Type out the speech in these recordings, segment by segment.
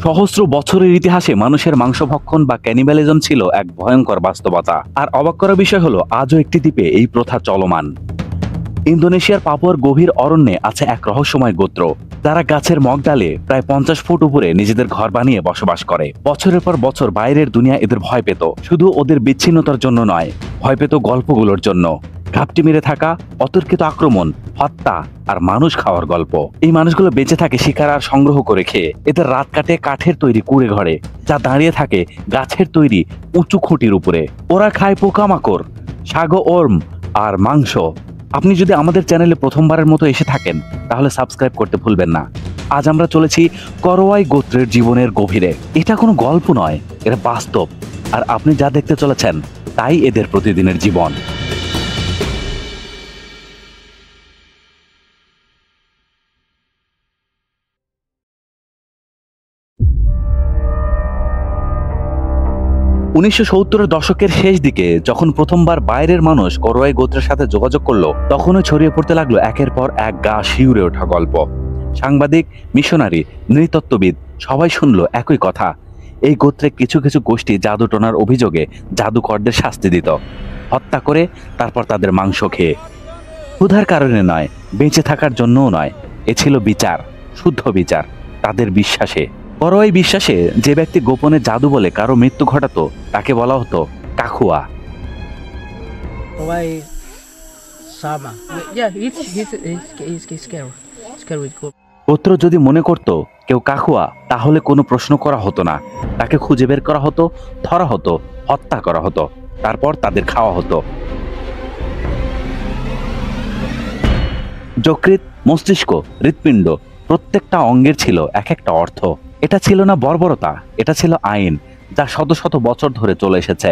সহস্র বছরের ইতিহাসে মানুষের মাংস ভক্ষণ বা ক্যানিবালিজম ছিল এক ভয়ঙ্কর বাস্তবতা। আর অবাক করার বিষয় হলো আজও একটি দ্বীপে এই প্রথা চলমান। ইন্দোনেশিয়ার পাপুয়ার গভীর অরণ্যে আছে এক রহস্যময় গোত্র, যারা গাছের মগডালে প্রায় 50 ফুট উপরে নিজেদের ঘর বানিয়ে বসবাস করে। বছরের পর বছর বাইরের দুনিয়া এদের ভয় পেত, শুধু ওদের বিচ্ছিন্নতার জন্য নয়, ভয় পেত গল্পগুলোর জন্য। ঘাপটি মেরে থাকা, অতর্কিত আক্রমণ, হত্যা আর মানুষ খাওয়ার গল্প। এই মানুষগুলো বেঁচে থাকে শিকার আর সংগ্রহ করে খেয়ে। এদের রাত কাটে কাঠের তৈরি কুড়ে ঘরে, যা দাঁড়িয়ে থাকে গাছের তৈরি উঁচু খুঁটির উপরে। ওরা খায় পোকামাকড়, সাগো ওর্ম আর মাংস। আপনি যদি আমাদের চ্যানেলে প্রথমবারের মতো এসে থাকেন তাহলে সাবস্ক্রাইব করতে ভুলবেন না। আজ আমরা চলেছি করওয়াই গোত্রের জীবনের গভীরে। এটা কোনো গল্প নয়, এটা বাস্তব। আর আপনি যা দেখতে চলেছেন তাই এদের প্রতিদিনের জীবন। উনিশশো 70-এর দশকের শেষ দিকে যখন প্রথমবার বাইরের মানুষ করওয়াই গোত্রের সাথে যোগাযোগ করলো, তখনও ছড়িয়ে পড়তে লাগলো একের পর এক গা শিউরে ওঠা গল্প। সাংবাদিক, মিশনারি, নৃতত্ত্ববিদ সবাই শুনলো একই কথা। এই গোত্রে কিছু কিছু গোষ্ঠী জাদু টোনার অভিযোগে জাদুকরদের শাস্তি দিত, হত্যা করে তারপর তাদের মাংস খেয়ে। ক্ষুধার কারণে নয়, বেঁচে থাকার জন্যও নয়, এ ছিল বিচার, শুদ্ধ বিচার তাদের বিশ্বাসে। করওয়াই বিশ্বাসে যে ব্যক্তি গোপনে জাদু বলে কারো মৃত্যু ঘটাতো তাকে বলা হতো Kakua. Why Sama? Yeah, he's scared. Scared with goat. গোত্র যদি মনে করত কেউ কাকুয়া, তাহলে কোনো প্রশ্ন করা হতো না। তাকে খুঁজে বের করা হতো, ধরা হতো, হত্যা করা হতো, তারপর তাদের খাওয়া হতো। যকৃৎ, মস্তিষ্ক, হৃৎপিণ্ড প্রত্যেকটা অঙ্গের ছিল এক একটা অর্থ। এটা ছিল না বর্বরতা, এটা ছিল আইন, যা শত শত বছর ধরে চলে এসেছে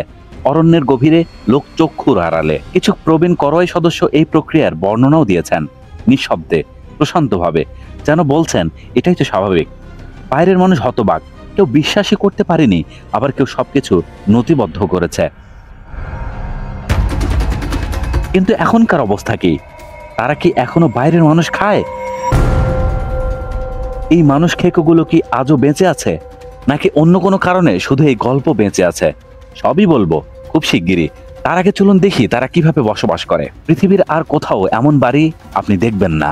অরণ্যের গভীরে, লোক চক্ষুর আড়ালে। কিছু প্রবীণ করওয়াই সদস্য এই প্রক্রিয়ার বর্ণনাও দিয়েছেন, নিঃশব্দে, প্রশান্তভাবে, যেন বলছেন এটাই তো স্বাভাবিক। বাইরের মানুষ হতবাক, কেউ বিশ্বাসই করতে পারেনি, আবার কেউ সবকিছু নথিবদ্ধ করেছে। কিন্তু এখনকার অবস্থা কি? তারা কি এখনো বাইরের মানুষ খায়? এই মানুষ খেকোগুলো কি আজও বেঁচে আছে, নাকি অন্য কোনো কারণে শুধু এই গল্প বেঁচে আছে? সবই বলবো খুব শিগগিরই। তার আগে চলুন দেখি তারা কিভাবে বসবাস করে। পৃথিবীর আর কোথাও এমন বাড়ি আপনি দেখবেন না।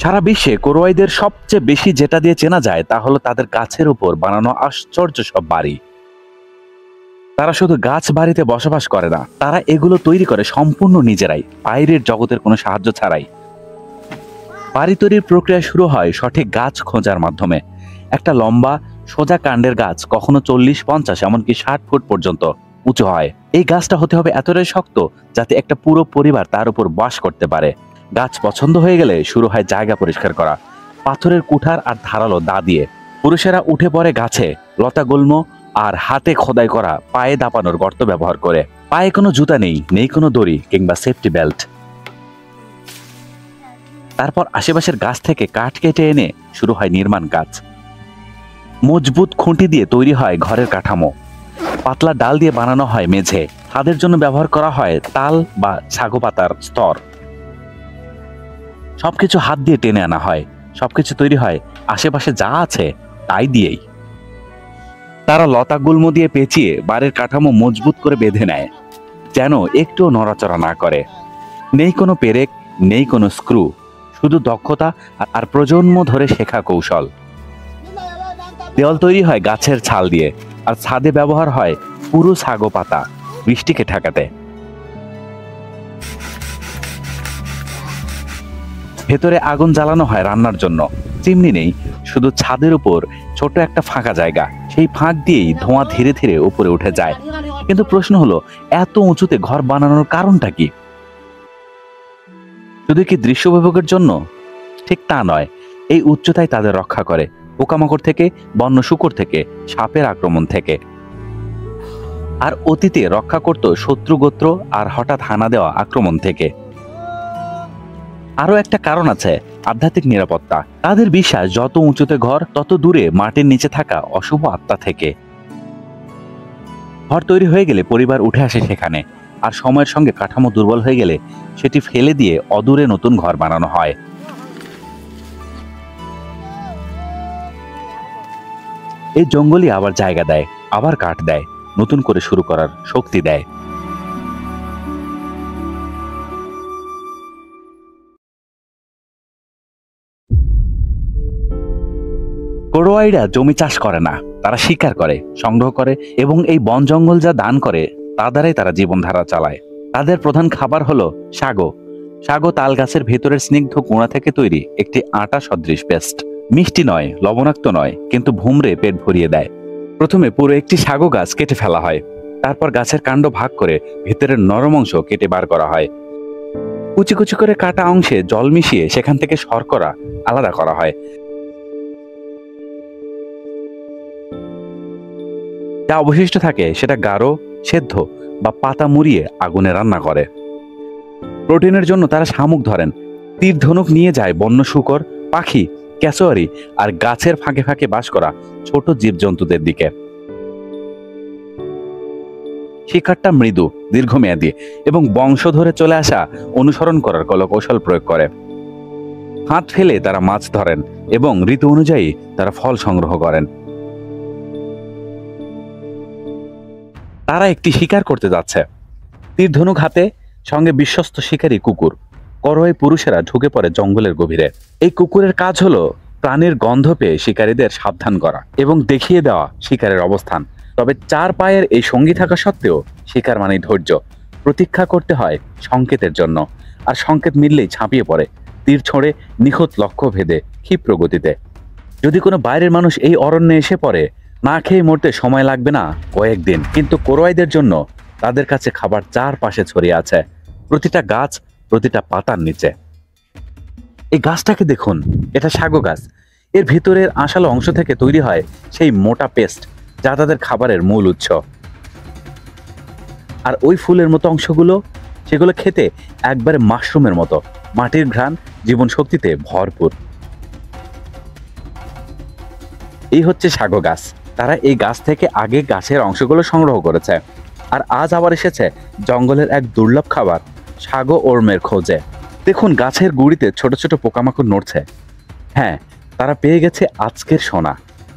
সারা বিশ্বে করওয়াইদের সবচেয়ে বেশি যেটা দিয়ে চেনা যায় তা হলো তাদের গাছের উপর বানানো আশ্চর্য সব বাড়ি। তারা শুধু গাছ বাড়িতে বসবাস করে না, তারা এগুলো তৈরি করে সম্পূর্ণ নিজেরাই, বাইরের জগতের কোনো সাহায্য ছাড়াই। বাড়ি তৈরির প্রক্রিয়া শুরু হয় সঠিক গাছ খোঁজার মাধ্যমে। একটা লম্বা সোজা কাণ্ডের গাছ কখনো 40, 50, এমনকি 60 ফুট পর্যন্ত উঁচু হয়। এই গাছটা হতে হবে এতটাই শক্ত যাতে একটা পুরো পরিবার তার উপর বাস করতে পারে। গাছ পছন্দ হয়ে গেলে শুরু হয় জায়গা পরিষ্কার করা, পাথরের কুঠার আর ধারালো দা দিয়ে। পুরুষেরা উঠে পড়ে গাছে, লতা গুল্ম আর হাতে খোদাই করা পায়ে দাপানোর গর্ত ব্যবহার করে। পায়ে কোনো জুতা নেই, নেই কোনো দড়ি কিংবা সেফটি বেল্ট। তারপর আশেপাশের গাছ থেকে কাঠ কেটে এনে শুরু হয় নির্মাণ কাজ। মজবুত খুঁটি দিয়ে তৈরি হয় ঘরের কাঠামো, পাতলা ডাল দিয়ে বানানো হয় মেঝে, তাদের জন্য ব্যবহার করা হয় তাল বা ছাগো পাতার স্তর। সবকিছু হাত দিয়ে টেনে আনা হয়, সবকিছু তৈরি হয় আশেপাশে যা আছে তাই দিয়েই। তারা লতা গুল্ম দিয়ে পেঁচিয়ে বাড়ির কাঠামো মজবুত করে বেঁধে নেয়, যেন একটুও নড়াচড়া না করে। নেই কোনো পেরেক, নেই কোনো স্ক্রু, শুধু দক্ষতা আর প্রজন্ম ধরে শেখা কৌশল। দেওয়াল তৈরি হয় গাছের ছাল দিয়ে, আর ছাদে ব্যবহার হয় পুরো ছাগো পাতা বৃষ্টিকে ঠেকাতে। ভেতরে আগুন জ্বালানো হয় রান্নার জন্য। চিমনি নেই, শুধু ছাদের উপর ছোট একটা ফাঁকা জায়গা। সেই ফাঁক দিয়েই ধোঁয়া ধীরে ধীরে উপরে উঠে যায়। কিন্তু প্রশ্ন হলো, এত উঁচুতে ঘর বানানোর কারণটা কি? শুধু কি দৃশ্য উপভোগের জন্য? ঠিক তা নয়। এই উচ্চতায় তাদের রক্ষা করে পোকামাকড় থেকে, বন্য শূকর থেকে, সাপের আক্রমণ থেকে। আর অতীতে রক্ষা করত শত্রু গোত্র আর হঠাৎ হানা দেওয়া আক্রমণ থেকে। আরো একটা কারণ আছে, আধ্যাত্মিক নিরাপত্তা। তাদের বিশ্বাস যত উঁচুতে ঘর, তত দূরে মাটির নিচে থাকা অশুভ আত্মা থেকে। ঘর তৈরি হয়ে গেলে পরিবার উঠে আসে সেখানে, আর সময়ের সঙ্গে কাঠামো দুর্বল হয়ে গেলে সেটি ফেলে দিয়ে অদূরে নতুন ঘর বানানো হয়। এই জঙ্গলই আবার জায়গা দেয়, আবার কাঠ দেয়, নতুন করে শুরু করার শক্তি দেয়। কোরওয়াইরা জমি চাষ করে না, তারা শিকার করে, সংগ্রহ করে এবং এই বন জঙ্গল যা দান করে তা দ্বারাই তারা জীবনধারা চালায়। তাদের প্রধান খাবার হলো সাগো। সাগো তাল গাছের ভেতরের স্নিগ্ধ কোণা থেকে তৈরি একটি আটা সদৃশ পেস্ট। মিষ্টি নয়, লবণাক্ত নয়, কিন্তু ভুমড়ে পেট ভরিয়ে দেয়। প্রথমে পুরো একটি সাগো গাছ কেটে ফেলা হয়, তারপর গাছের কাণ্ড ভাগ করে ভেতরের নরম অংশ কেটে বার করা হয়। কুচি কুচি করে কাটা অংশে জল মিশিয়ে সেখান থেকে শর্করা আলাদা করা হয়। যা অবশিষ্ট থাকে সেটা গাঢ়, সেদ্ধ বা পাতা মুড়িয়ে আগুনে রান্না করে। প্রোটিনের জন্য তারা শামুক ধরেন, তীর ধনুক নিয়ে যায় বন্য শূকর, পাখি, ক্যাচোয়ারি আর গাছের ফাঁকে ফাঁকে বাস করা ছোট জীবজন্তুদের দিকে। শিকারটা মৃদু, দীর্ঘমেয়াদী এবং বংশ ধরে চলে আসা অনুসরণ করার কৌশল প্রয়োগ করে। হাত ফেলে তারা মাছ ধরেন এবং ঋতু অনুযায়ী তারা ফল সংগ্রহ করেন। তারা একটি শিকার করতে যাচ্ছে, তীর ধনুক হাতে, সঙ্গে বিশ্বস্ত শিকারী কুকুর। করোয়াই পুরুষেরা ঢুকে পড়ে জঙ্গলের গভীরে। এই কুকুরের কাজ হলো প্রাণীর গন্ধ পেয়ে শিকারীদের সাবধান করা এবং দেখিয়ে দেওয়া শিকারের অবস্থান। তবে চার পায়ের এই সঙ্গী থাকা সত্ত্বেও শিকার মানে ধৈর্য। প্রতীক্ষা করতে হয় সংকেতের জন্য, আর সংকেত মিললেই ঝাঁপিয়ে পড়ে, তীর ছোঁড়ে নিখুঁত লক্ষ্য ভেদে ক্ষিপ্র গতিতে। যদি কোনো বাইরের মানুষ এই অরণ্যে এসে পড়ে, না খেয়ে মরতে সময় লাগবে না কয়েকদিন, কিন্তু কোরওয়াইদের জন্য তাদের কাছে খাবার চারপাশে ছড়িয়ে আছে, প্রতিটা গাছ, প্রতিটা পাতার নিচে। এই গাছটাকে দেখুন, এটা সাগো গাছ। এর ভিতরের আঁশালো অংশ থেকে তৈরি হয় সেই মোটা পেস্ট যা তাদের খাবারের মূল উৎস। আর ওই ফুলের মতো অংশগুলো, সেগুলো খেতে একবারে মাশরুমের মতো, মাটির ঘ্রাণ, জীবন শক্তিতে ভরপুর। এই হচ্ছে সাগো গাছ। তারা এই গাছ থেকে আগে গাছের অংশগুলো সংগ্রহ করেছে, আর আজ আবার এসেছে জঙ্গলের এক দুর্লভ খাবার সাগো ওর্মের খোঁজে। দেখুন, গাছের গুঁড়িতে ছোট ছোট পোকামাকড় নড়ছে। হ্যাঁ, তারা পেয়ে গেছে আজকের সোনা।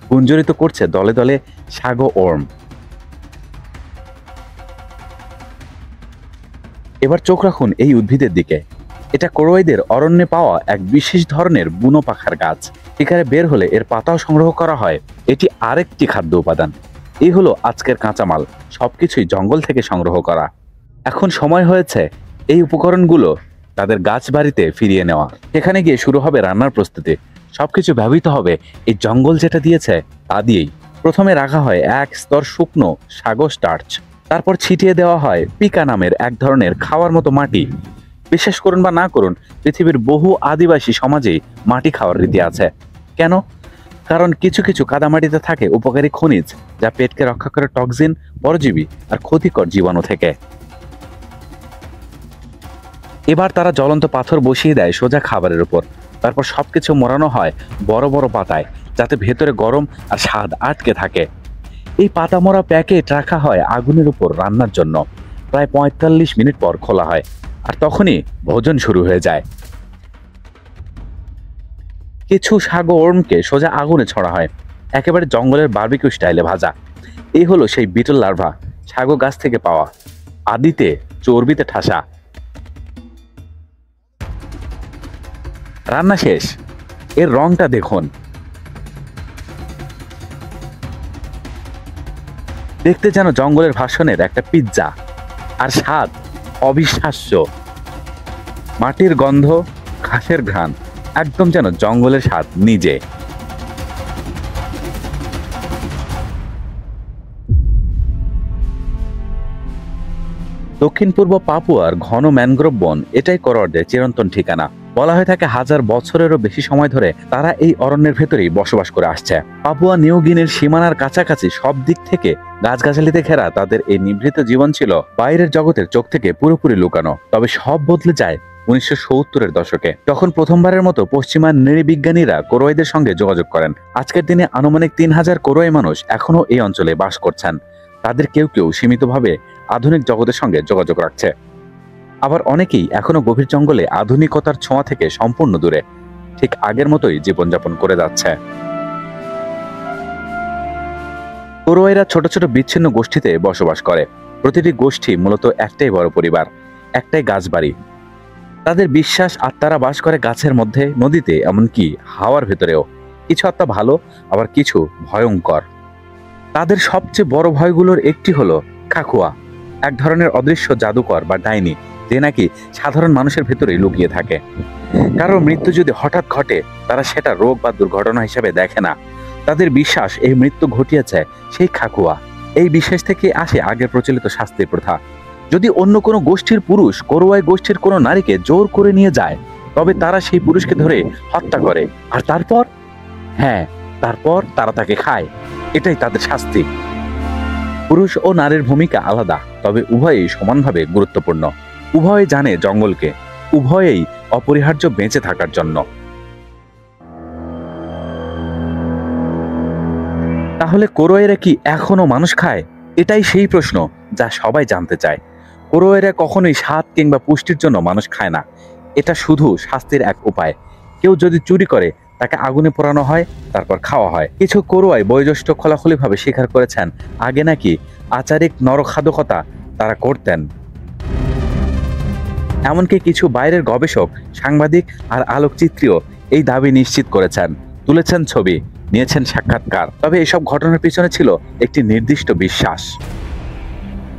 গুঞ্জরিত করছে দলে দলে সাগো ওর্ম। এবার চোখ রাখুন এই উদ্ভিদের দিকে। এটা কোরওয়াইদের অরণ্যে পাওয়া এক বিশেষ ধরনের বুনো পাখার গাছ। শিকারে বের হলে এর পাতাও সংগ্রহ করা হয়। এটি আরেকটি খাদ্য উপাদান। এই হলো আজকের কাঁচামাল, সবকিছুই জঙ্গল থেকে সংগ্রহ করা। এখন সময় হয়েছে এই উপকরণগুলো তাদের গাছ বাড়িতে ফিরিয়ে নেওয়া। এখানে গিয়ে শুরু হবে রান্নার প্রস্তুতি। সবকিছু ব্যবহৃত হবে এই জঙ্গল যেটা দিয়েছে তা দিয়েই। প্রথমে রাখা হয় এক স্তর শুকনো সাগো স্টার্চ, তারপর ছিটিয়ে দেওয়া হয় পিকা নামের এক ধরনের খাওয়ার মতো মাটি। বিশ্বাস করুন বা না করুন, পৃথিবীর বহু আদিবাসী সমাজেই মাটি খাওয়ার রীতি আছে। কেন? কারণ কিছু কিছু কাদামাটিতে থাকে উপকারী খনিজ, যা পেটকে রক্ষা করে টক্সিন, পরজীবী আর ক্ষতিকর জীবাণু থেকে। এবার তারা জ্বলন্ত পাথর বসিয়ে দেয় সোজা খাবারের উপর। তারপর সবকিছু মোড়ানো হয় বড় বড় পাতায়, যাতে ভেতরে গরম আর স্বাদ আটকে থাকে। এই পাতা মোড়া প্যাকেট রাখা হয় আগুনের উপর রান্নার জন্য। প্রায় ৪৫ মিনিট পর খোলা হয়, আর তখনই ভোজন শুরু হয়ে যায়। কিছু সাগো ওর্মকে সোজা আগুনে ছড়া হয়, একেবারে জঙ্গলের বারবিকিউ স্টাইলে ভাজা। এই হলো সেই বিটল লার্ভা, সাগো গাছ থেকে পাওয়া, আদিতে চর্বিতে ঠাসা। রান্না শেষ। এর রংটা দেখুন, দেখতে যেন জঙ্গলের ভাষণের একটা পিৎজা, আর স্বাদ অবিশ্বাস্য। মাটির গন্ধ, ঘাসের ঘ্রাণ, একদম যেন জঙ্গলের স্বাদ নিজে। দক্ষিণ পূর্ব পাপুয়ার ঘন ম্যানগ্রোভ বন এটাই কোরওয়াইদের চিরন্তন ঠিকানা। বলা হয়ে থাকে 1000 বছরেরও বেশি সময় ধরে তারা এই অরণ্যের ভেতরেই বসবাস করে আসছে। পাপুয়া নিউ গিনির সীমানার কাছাকাছি সব দিক থেকে গাছগাছালিতে ঘেরা তাদের এই নিভৃত জীবন ছিল বাইরের জগতের চোখ থেকে পুরোপুরি লুকানো। তবে সব বদলে যায় 1970-এর দশকে, তখন প্রথমবারের মতো পশ্চিমা নৃবিজ্ঞানীরা কোরওয়াইদের সঙ্গে যোগাযোগ করেন। আজকের দিনে আনুমানিক 3000 কোরওয়াই মানুষ এখনো এই অঞ্চলে বাস করছেন। তাদের কেউ কেউ সীমিতভাবে আধুনিক জগতের সঙ্গে যোগাযোগ রাখছে। আবার অনেকেই এখনো গভীর জঙ্গলে আধুনিকতার ছোঁয়া থেকে সম্পূর্ণ দূরে, ঠিক আগের মতোই জীবনযাপন করে যাচ্ছে। কোরওয়াইরা ছোট ছোট বিচ্ছিন্ন গোষ্ঠীতে বসবাস করে। প্রতিটি গোষ্ঠী মূলত একটাই বড় পরিবার, একটাই গাছবাড়ি। তাদের বিশ্বাস আত্মারা বাস করে গাছের মধ্যে, নদীতে, এমনকি হাওয়ার ভেতরেও। কিছু আত্মা ভালো, আবার কিছু ভয়ঙ্কর। তাদের সবচেয়ে বড় ভয়গুলোর একটি হলো খাকুয়া, এক ধরনের অদৃশ্য জাদুকর বা ডাইনি, যে নাকি সাধারণ মানুষের ভেতরেই লুকিয়ে থাকে। কারণ মৃত্যু যদি হঠাৎ ঘটে, তারা সেটা রোগ বা দুর্ঘটনা হিসেবে দেখে না। তাদের বিশ্বাস এই মৃত্যু ঘটিয়েছে সেই খাকুয়া। এই বিশ্বাস থেকে আসে আগের প্রচলিত শাস্তির প্রথা। যদি অন্য কোনো গোষ্ঠীর পুরুষ কোরওয়াই গোষ্ঠীর কোনো নারীকে জোর করে নিয়ে যায়, তবে তারা সেই পুরুষকে ধরে হত্যা করে, আর তারপর তারা তাকে খায়। এটাই তাদের শাস্তি। পুরুষ ও নারীর ভূমিকা আলাদা, তবে উভয়েই সমানভাবে গুরুত্বপূর্ণ। উভয়ে জানে জঙ্গলকে, উভয়েই অপরিহার্য বেঁচে থাকার জন্য। তাহলে কোরওয়াইরা কি এখনো মানুষ খায়? এটাই সেই প্রশ্ন যা সবাই জানতে চায়। কোরওয়াইরা কখনোই স্বাদ কিংবা পুষ্টির জন্য মানুষ খায় না। এটা শুধু শাস্তির এক উপায়। কেউ যদি চুরি করে, তাকে আগুনে পোড়ানো হয়, তারপর খাওয়া হয়। কিছু কোরওয়াই বয়োজ্যেষ্ঠ খোলাখুলিভাবে স্বীকার করেছেন আগে নাকি আচারিক নরখাদকতা তারা করতেন। এমনকি কিছু বাইরের গবেষক, সাংবাদিক আর আলোকচিত্রীও এই দাবি নিশ্চিত করেছেন, তুলেছেন ছবি, নিয়েছেন সাক্ষাৎকার। তবে এসব ঘটনার পিছনে ছিল একটি নির্দিষ্ট বিশ্বাস।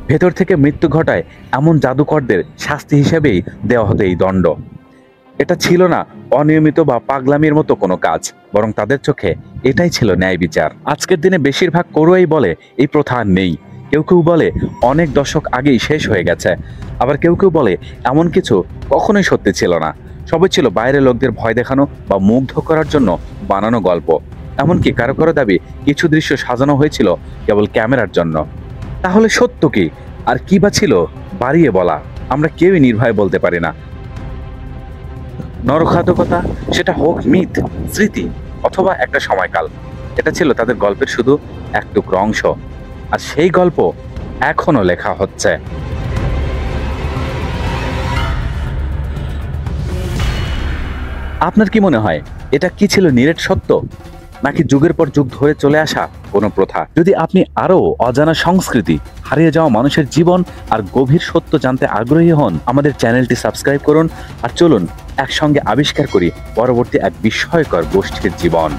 ভেতর থেকে মৃত্যু ঘটায় এমন জাদুকরদের শাস্তি হিসেবেই দেওয়া হতো এই দণ্ড। এটা ছিল না অনিয়মিত বা পাগলামির মতো কোনো কাজ, বরং তাদের চোখে এটাই ছিল ন্যায় বিচার। আজকের দিনে বেশিরভাগ কোরওয়াই বলে এই প্রথা আর নেই। কেউ কেউ বলে অনেক দশক আগেই শেষ হয়ে গেছে। আবার কেউ কেউ বলে এমন কিছু কখনোই সত্যি ছিল না, সবই ছিল বাইরের লোকদের ভয় দেখানো বা মুগ্ধ করার জন্য বানানো গল্প। এমনকি কারো কারো দাবি কিছু দৃশ্য সাজানো হয়েছিল কেবল ক্যামেরার জন্য। তাহলে সত্য কি, আর কি বা ছিল বাড়িয়ে বলা? আমরা কেউই নির্ভয়ে বলতে পারি না। নরখাদকতা, সেটা হোক মিথ, স্মৃতি অথবা একটা সময়কাল, এটা ছিল তাদের গল্পের শুধু এক টুকরো অংশ। আর সেই গল্প এখনো লেখা হচ্ছে। আপনার কি মনে হয়, এটা কি ছিল নিরেট সত্য, নাকি যুগের পর যুগ ধরে চলে আসা কোনো প্রথা? যদি আপনি আরো অজানা সংস্কৃতি, হারিয়ে যাওয়া মানুষের জীবন আর গভীর সত্য জানতে আগ্রহী হন, আমাদের চ্যানেলটি সাবস্ক্রাইব করুন। আর চলুন একসঙ্গে আবিষ্কার করি পরবর্তী এক বিস্ময়কর গোষ্ঠীর জীবন।